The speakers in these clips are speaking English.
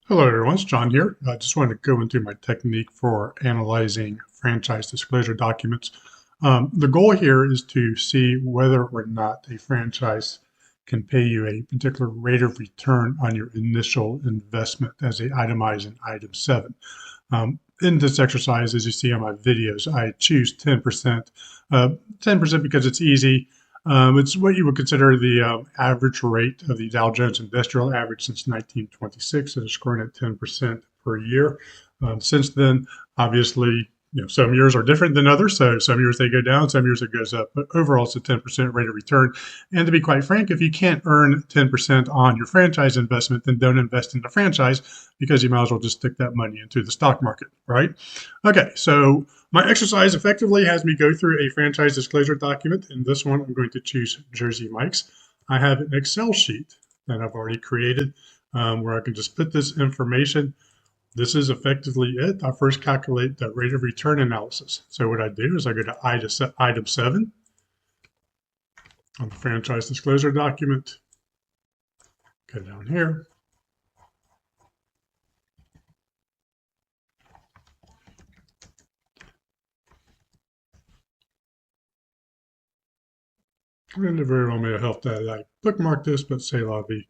Hello everyone, it's John here. I just wanted to go into my technique for analyzing franchise disclosure documents. The goal here is to see whether or not a franchise can pay you a particular rate of return on your initial investment as they itemize in item 7. In this exercise, as you see on my videos, I choose 10%. 10% because it's easy. It's what you would consider the average rate of the Dow Jones Industrial Average since 1926. It is growing at 10% per year. Since then, obviously, some years are different than others. So some years they go down, some years it goes up. But overall, it's a 10% rate of return. And to be quite frank, if you can't earn 10% on your franchise investment, then don't invest in the franchise because you might as well just stick that money into the stock market, right? Okay, so my exercise effectively has me go through a franchise disclosure document. In this one, I'm going to choose Jersey Mike's. I have an Excel sheet that I've already created where I can just put this information. This is effectively it. I first calculate the rate of return analysis. So what I do is I go to item 7 on the franchise disclosure document, go down here. And it very well may have helped that I bookmark this, but say la vie.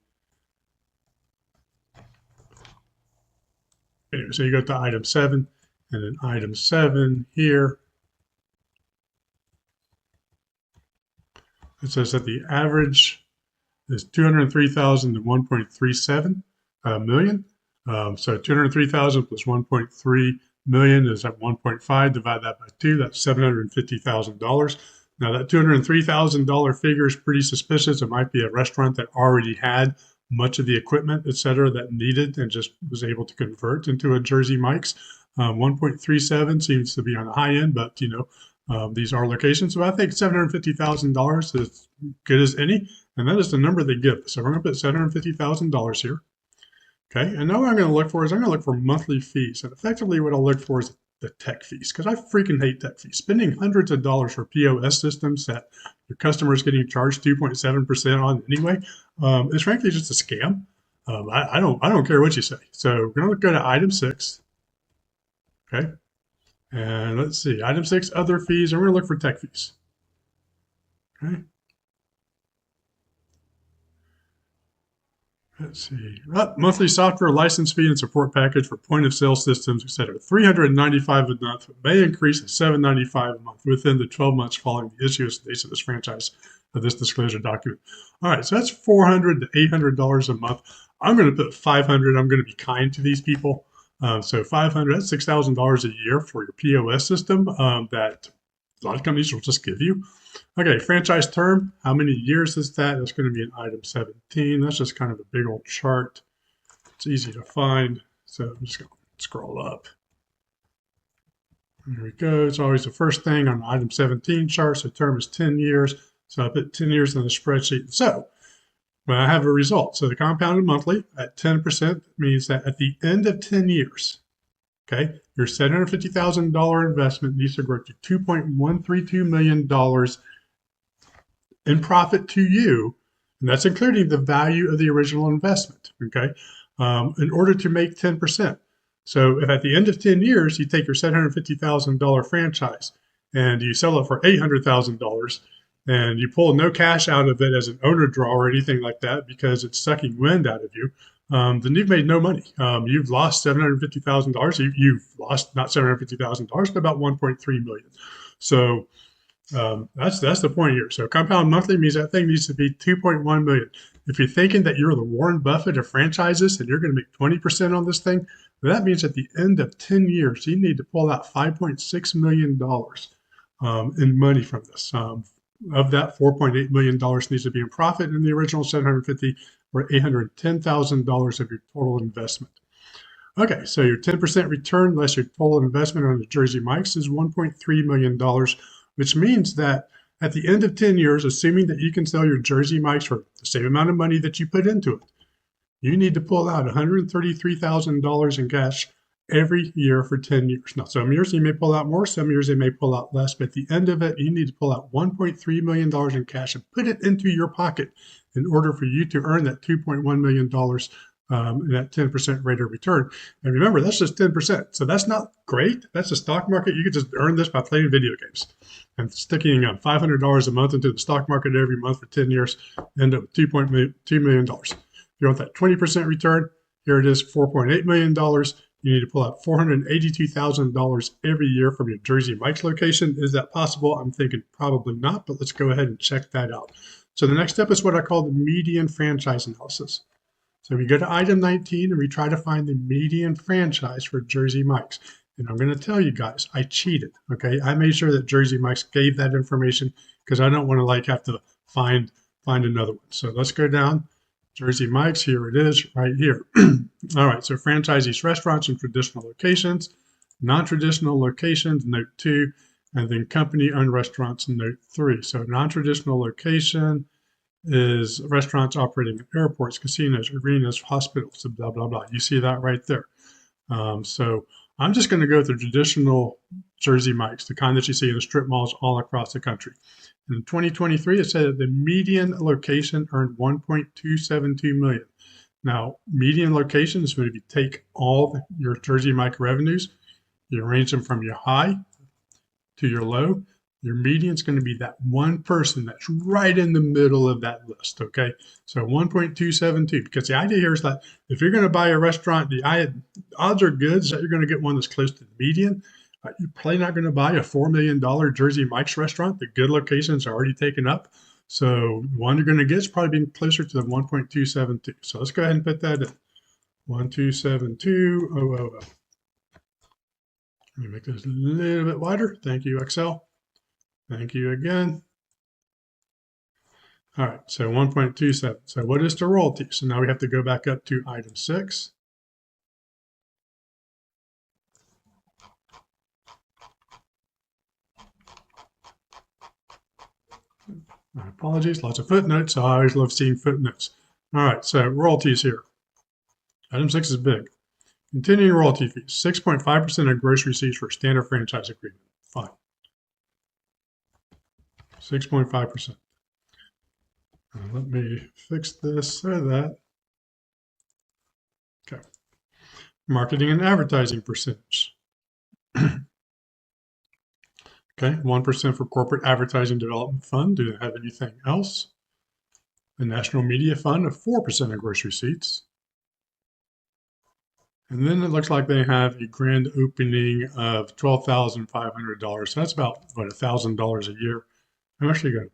Anyway, so you go to item 7, and then item 7 here, it says that the average is 203,000 to 1.37 million. So 203,000 plus 1.3 million is at 1.5. Divide that by 2, that's $750,000. Now that $203,000 figure is pretty suspicious. It might be a restaurant that already had much of the equipment, et cetera, that needed and just was able to convert into a Jersey Mike's. 1.37 seems to be on the high end, but these are locations. So I think $750,000 is as good as any, and that is the number they give us. So we're going to put $750,000 here. Okay, and now what I'm going to look for is I'm going to look for monthly fees. And effectively what I'll look for is the tech fees, because I freaking hate tech fees. Spending hundreds of dollars for POS systems that your customers getting charged 2.7% on anyway is frankly just a scam. I don't care what you say. So we're going to go to item 6. Okay, and let's see, item 6, other fees, and we're going to look for tech fees. Okay. Let's see. Monthly software license fee and support package for point of sale systems, etc. $395 a month, may increase to $795 a month within the 12 months following the issuance dates of this franchise of this disclosure document. All right, so that's $400 to $800 a month. I'm going to put $500. I'm going to be kind to these people. So $500, that's $6,000 a year for your POS system that a lot of companies will just give you. Okay, franchise term, how many years is that? That's going to be in item 17. That's just kind of a big old chart. It's easy to find. So I'm just going to scroll up. There we go. It's always the first thing on item 17 chart. So term is 10 years. So I put 10 years in the spreadsheet. So when I have a result, so the compounded monthly at 10% means that at the end of 10 years, okay, your $750,000 investment needs to grow to $2.132 million in profit to you, and that's including the value of the original investment, okay, in order to make 10%. So if at the end of 10 years, you take your $750,000 franchise and you sell it for $800,000 and you pull no cash out of it as an owner draw or anything like that because it's sucking wind out of you, then you've made no money. You've lost $750,000. You've lost not $750,000, but about $1.3 million. So that's the point here. So compound monthly means that thing needs to be 2.1 million. If you're thinking that you're the Warren Buffett of franchises and you're going to make 20% on this thing, that means at the end of 10 years, you need to pull out $5.6 million in money from this. Of that, $4.8 million needs to be in profit, and the original $750,000 or $810,000 of your total investment. Okay, so your 10% return less your total investment on the Jersey Mike's is $1.3 million, which means that at the end of 10 years, assuming that you can sell your Jersey Mike's for the same amount of money that you put into it, you need to pull out $133,000 in cash every year for 10 years. Now, some years you may pull out more, some years they may pull out less, but at the end of it, you need to pull out $1.3 million in cash and put it into your pocket in order for you to earn that $2.1 million that 10% rate of return. And remember, that's just 10%. So that's not great. That's the stock market. You could just earn this by playing video games and sticking $500 a month into the stock market every month for 10 years, end up with $2.2 million. If you want that 20% return, here it is, $4.8 million. You need to pull out $482,000 every year from your Jersey Mike's location. Is that possible? I'm thinking probably not, but let's go ahead and check that out. So the next step is what I call the median franchise analysis. So we go to item 19 and we try to find the median franchise for Jersey Mike's. And I'm going to tell you guys, I cheated. Okay, I made sure that Jersey Mike's gave that information because I don't want to have to find another one. So let's go down. Jersey Mike's, here it is, right here. All right, so franchisees restaurants in traditional locations, non-traditional locations, note 2, and then company-owned restaurants, note 3. So non-traditional location is restaurants operating at airports, casinos, arenas, hospitals, blah, blah, blah. You see that right there. So I'm just going to go through traditional Jersey Mike's, the kind that you see in the strip malls all across the country. In 2023, it said that the median location earned $1.272 million. Now, median location is when you take all your Jersey Mike revenues, you arrange them from your high to your low. Your median is going to be that one person that's right in the middle of that list, okay? So 1.272, because the idea here is that if you're going to buy a restaurant, the odds are good that you're going to get one that's close to the median. You're probably not going to buy a $4 million Jersey Mike's restaurant. The good locations are already taken up. So the one you're going to get is probably being closer to the 1.272. So let's go ahead and put that in. 1272000. Let me make this a little bit wider. Thank you, Excel. Thank you again. All right, so 1.27. So what is the royalty? So now we have to go back up to item 6. My apologies, lots of footnotes. I always love seeing footnotes. All right, so royalties here. Item 6 is big. Continuing royalty fees, 6.5% of gross receipts for a standard franchise agreement. Fine. 6.5%. Let me fix this so that, okay. Marketing and advertising percentage. Okay, 1% for corporate advertising development fund. Do they have anything else? The National Media Fund of 4% of gross receipts. And then it looks like they have a grand opening of $12,500. So that's about, what, $1,000 a year. I'm actually good.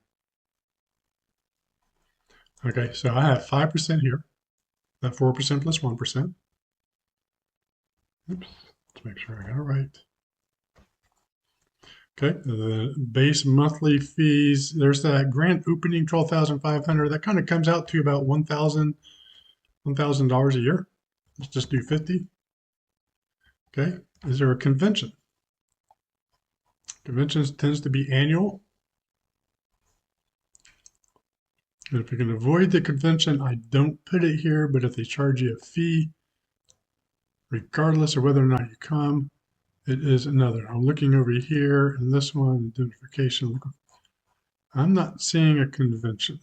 Okay, so I have 5% here. That 4% plus 1%. Oops, let's make sure I got it right. Okay, the base monthly fees, there's that grand opening, $12,500. That kind of comes out to about $1,000 a year. Let's just do 50. Okay, is there a convention? Conventions tends to be annual. And if you can avoid the convention, I don't put it here, but if they charge you a fee, regardless of whether or not you come, it is another. I'm looking over here, and this one, identification. I'm not seeing a convention.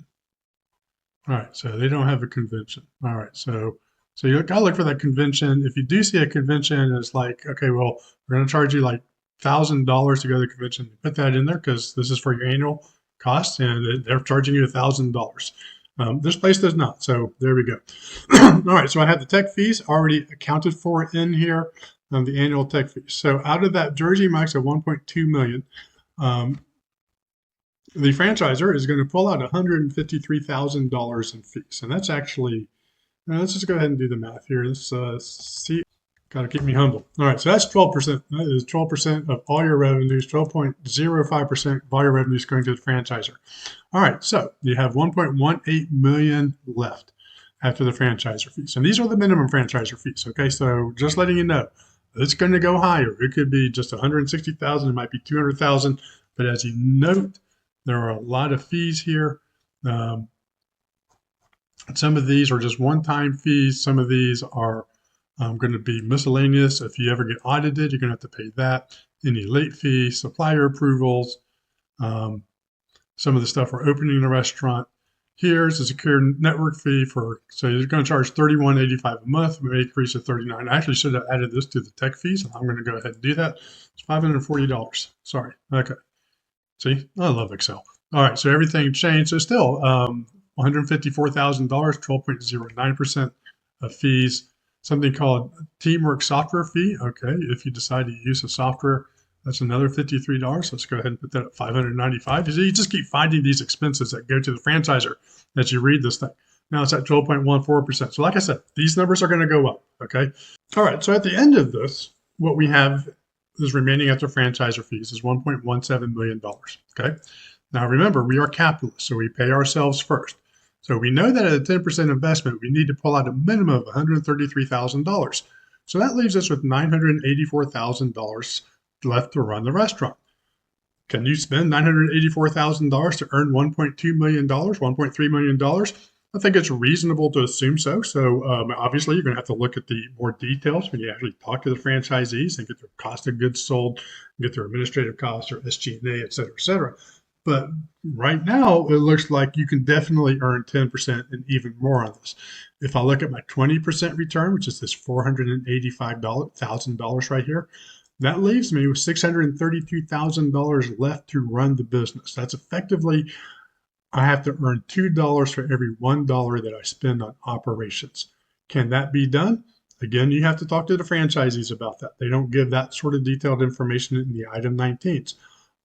All right, so they don't have a convention. All right, so you gotta look for that convention. If you do see a convention, it's like, okay, well, we're gonna charge you like $1,000 to go to the convention. Put that in there because this is for your annual cost, and they're charging you $1,000. This place does not, so there we go. All right, so I have the tech fees already accounted for in here, the annual tech fees. So out of that Jersey Mike's of $1.2 million, the franchisor is going to pull out $153,000 in fees, and that's actually, let's just go ahead and do the math here. Let's see. Got to keep me humble. All right, so that's 12%. That is 12% of all your revenues, 12.05% of all your revenues going to the franchisor. All right, so you have $1.18 million left after the franchisor fees. And these are the minimum franchisor fees, okay? So just letting you know, it's going to go higher. It could be just $160,000, it might be $200,000. But as you note, there are a lot of fees here. Some of these are just one-time fees. Some of these are going to be miscellaneous. If you ever get audited, you're going to have to pay that. Any late fees, supplier approvals, some of the stuff for opening the restaurant. Here's a secure network fee for, so you're going to charge $31.85 a month. We may increase to $39. I actually should have added this to the tech fees, and I'm going to go ahead and do that. It's $540. Sorry. Okay. See, I love Excel. All right, so everything changed. So still $154,000, 12.09% of fees. Something called Teamwork software fee. Okay, if you decide to use the software, that's another $53. Let's go ahead and put that at $595. You just keep finding these expenses that go to the franchisor as you read this thing. Now it's at 12.14%. So like I said, these numbers are going to go up. Okay. All right. So at the end of this, what we have is remaining after franchisor fees is $1.17 million. Okay. Now remember, we are capitalists, so we pay ourselves first. So we know that at a 10% investment, we need to pull out a minimum of $133,000. So that leaves us with $984,000 left to run the restaurant. Can you spend $984,000 to earn $1.2 million, $1.3 million? I think it's reasonable to assume so. So obviously, you're going to have to look at the more details when you actually talk to the franchisees and get their cost of goods sold, get their administrative costs or SG&A, et cetera, et cetera. But right now, it looks like you can definitely earn 10% and even more on this. If I look at my 20% return, which is this $485,000 right here, that leaves me with $632,000 left to run the business. That's effectively, I have to earn $2 for every $1 that I spend on operations. Can that be done? Again, you have to talk to the franchisees about that. They don't give that sort of detailed information in the item 19s.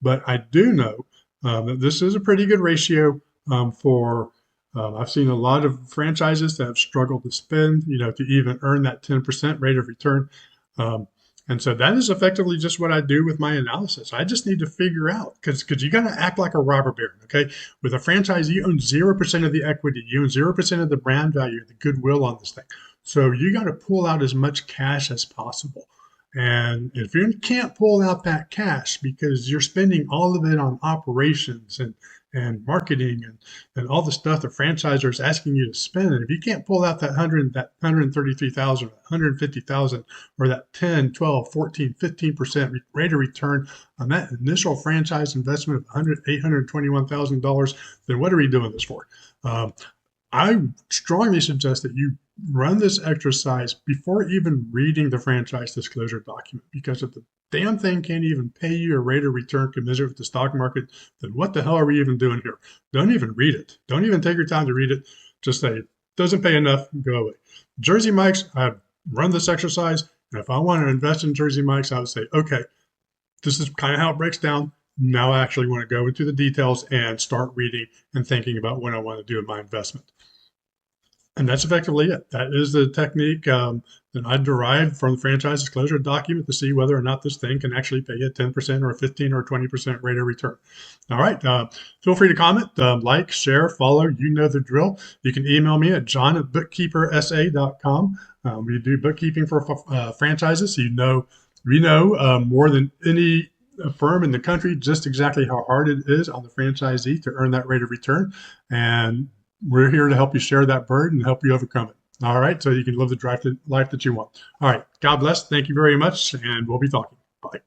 But I do know that this is a pretty good ratio for, I've seen a lot of franchises that have struggled to spend, to even earn that 10% rate of return. And so that is effectively just what I do with my analysis. I just need to figure out, because you got to act like a robber baron, okay? With a franchise, you own 0% of the equity. You own 0% of the brand value, the goodwill on this thing. So you got to pull out as much cash as possible. And if you can't pull out that cash because you're spending all of it on operations and marketing and all the stuff the franchisor is asking you to spend, and if you can't pull out that 133,000, 150,000, or that 10, 12, 14, 15% rate of return on that initial franchise investment of $821,000, then what are we doing this for? I strongly suggest that you run this exercise before even reading the franchise disclosure document, because if the damn thing can't even pay you a rate of return commensurate with the stock market, then what the hell are we even doing here? Don't even read it. Don't even take your time to read it. Just say, it doesn't pay enough, go away. Jersey Mike's, I've run this exercise, and if I want to invest in Jersey Mike's, I would say, okay, this is kind of how it breaks down. Now I actually want to go into the details and start reading and thinking about what I want to do with my investment. And that's effectively it. That is the technique that I derived from the franchise disclosure document to see whether or not this thing can actually pay a 10% or a 15 or 20% rate of return. All right. Feel free to comment, like, share, follow. You know the drill. You can email me at john@bookkeepersa.com. We do bookkeeping for franchises. So we know more than any firm in the country just exactly how hard it is on the franchisee to earn that rate of return. And we're here to help you share that burden and help you overcome it. All right. So you can live the life that you want. All right. God bless. Thank you very much. And we'll be talking. Bye.